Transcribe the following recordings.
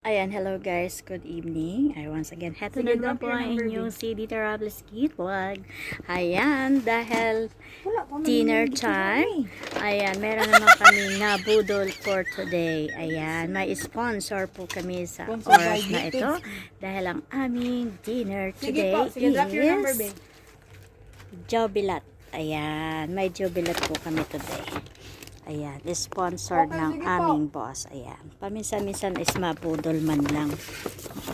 Ayan, hello guys, good evening. Ay, once again, heto na naman po ang inyong si Dita Robles Kid Vlog. Ayan, dahil dinner time, ayan, meron naman kami na budol for today. Ayan, may sponsor po kami sa oras na ito. Dahil ang aming dinner today is Jobilat. Ayan, may Jobilat po kami today. Ayan, sponsored ng aming boss. Ayan, paminsan-minsan is mabudol man lang.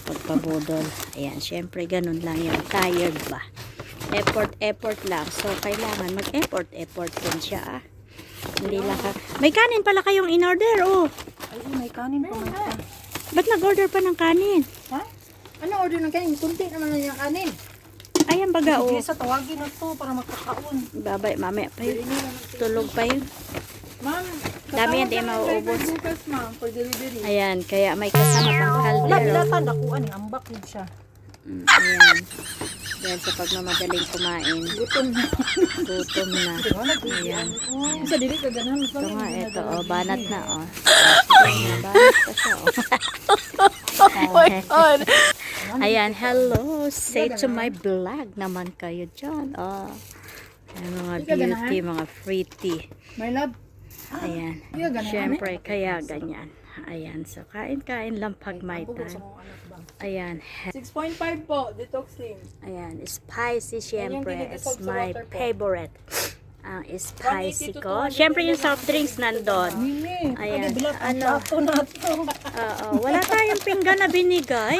Pagpabudol. Ayan, syempre ganun lang yun. Tired ba? Effort lang. So, kailangan mag-effort din siya. Hindi lang ka. May kanin pala kayong in-order, oh. Ay, may kanin pa man pa. Ba't nag-order pa ng kanin? Ha? Ano order ng kanin? Kunti naman lang yung kanin. Ayan baga, oh. Sa tawagin na to para magkakaon. Babay, mamaya pa yun. Tulog pa yun. Ma'am, Dami yan, di mauubos. bukas, ma'am, for delivery. Ayan, kaya may kasama pang Wala, kaldero. bilatan. Nakuha ni ambak yun siya. Ayan. Dahil sa pagmamadaling kumain. Gutom na. Gutom na. Ayan. Sa dili ka ganahan. Ito nga, ito, oh, banat na, oh. Ayan, banat pa siya, oh. Ayan, hello. Say to my vlog naman kayo dyan, oh. Ayan, mga beauty, mga pretty. My love. Ayan. Siyempre, kaya ganyan. Ayan, so kain-kain lang pag may time. Ayan. 6.5 po, detox slim. Ayan, spicy siyempre Ayan, is sa my water po. favorite. Ang spicy 180 to ko. 200 Siyempre yung soft drinks nandun. Mini. Ayan, Ano? ano. Wala tayong pinggan na binigay.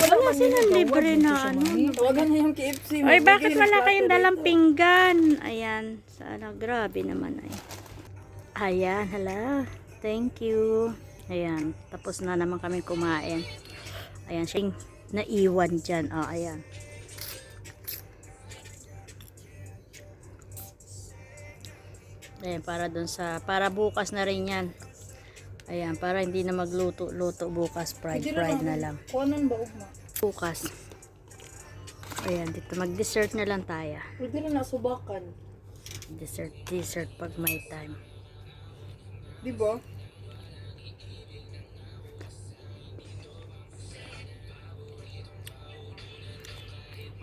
Wala silang libre na ano. Tawagan na yung KFC. Ay, bakit wala kayong dalang pinggan? Ayan, sana grabe naman ay. Ayan, hala. Thank you. Ayan, tapos na naman kami kumain. Ayan, siya yung naiwan dyan. Oh, ayan. Ayan, para bukas na rin yan. Ayan, para hindi na magluto-luto bukas. Fried na lang. Kuanan ba ugma? Bukas. Ayan, dito mag-dessert na lang tayo. Pwede na nasubakan. Dessert pag may time. Di ba?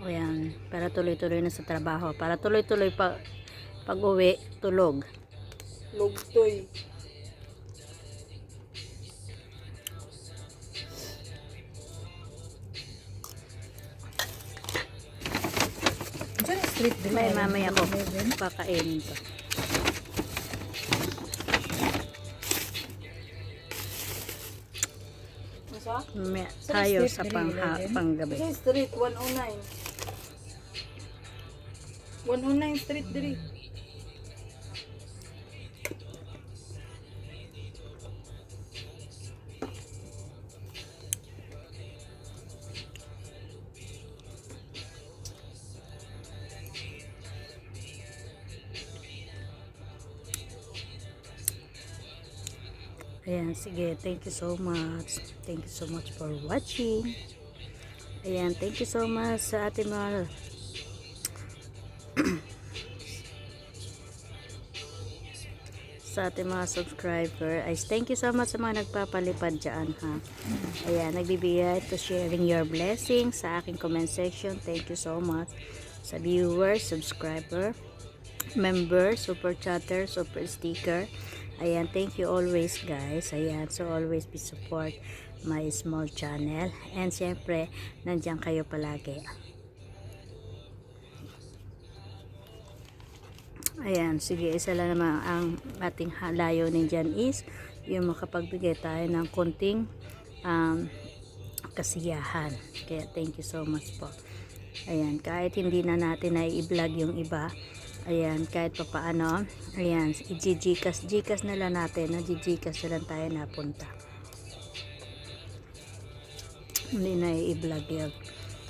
Ayan, para tuloy-tuloy na sa trabaho. Para tuloy-tuloy pag uwi, tulog. Lugtoy. Diyan street din. May mamaya ko pakainin to. Masa? Tayo sa panggabi. Sa street 109. 109 street diri. Ayan, sige. Thank you so much. Thank you so much for watching. Ayan, thank you so much sa ating mga sa ating mga subscriber. Ay, thank you so much sa mga nagpapalipad dyan, ha. Ayan, nagbibigay to sharing your blessings sa aking comment section. Thank you so much sa viewers, subscriber, member, super chatter, super sticker. Ayan, thank you always guys. Ayan, so always be support my small channel. And syempre, nandiyan kayo palagi. Ayan, sige, isa lang naman ang ating layunin dyan is yung makapagbigay tayo ng konting kasiyahan. Kaya thank you so much po. Ayan, kahit hindi na natin na i-vlog yung iba, ayan, kahit pa paano, ayan, i-gcash na lang natin, na-gcash na lang tayo napunta. Hindi na i-vlog yun.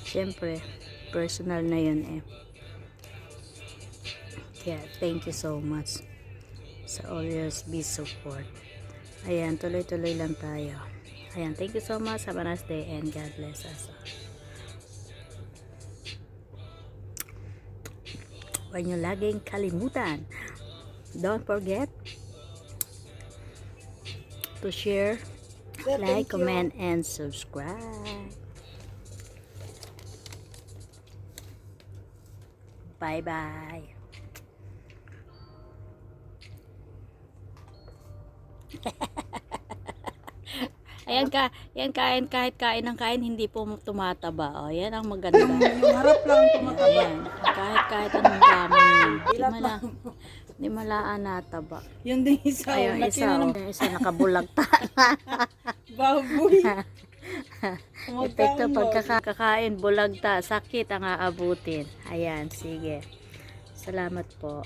Siyempre, personal na yun eh. Kaya, thank you so much. So, always be support. Ayan, tuloy-tuloy lang tayo. Ayan, thank you so much. Have a nice day and God bless us all. Huwag nyo laging kalimutan. Don't forget to share Like, comment, and subscribe. Bye-bye. Ayan ka, yan kain kahit kain ng kain hindi po tumataba. O, yan ang maganda. Yung harap lang tumataba. Ayan, kahit anong gamon yan. Ilat lang. Di malaan nataba. Yun din isa. Ayun, Laki isa, na ng yung isa nakabulagta. baboy. Epekto pagkakain, bulagta, sakit ang aabutin. Ayan, sige. Salamat po.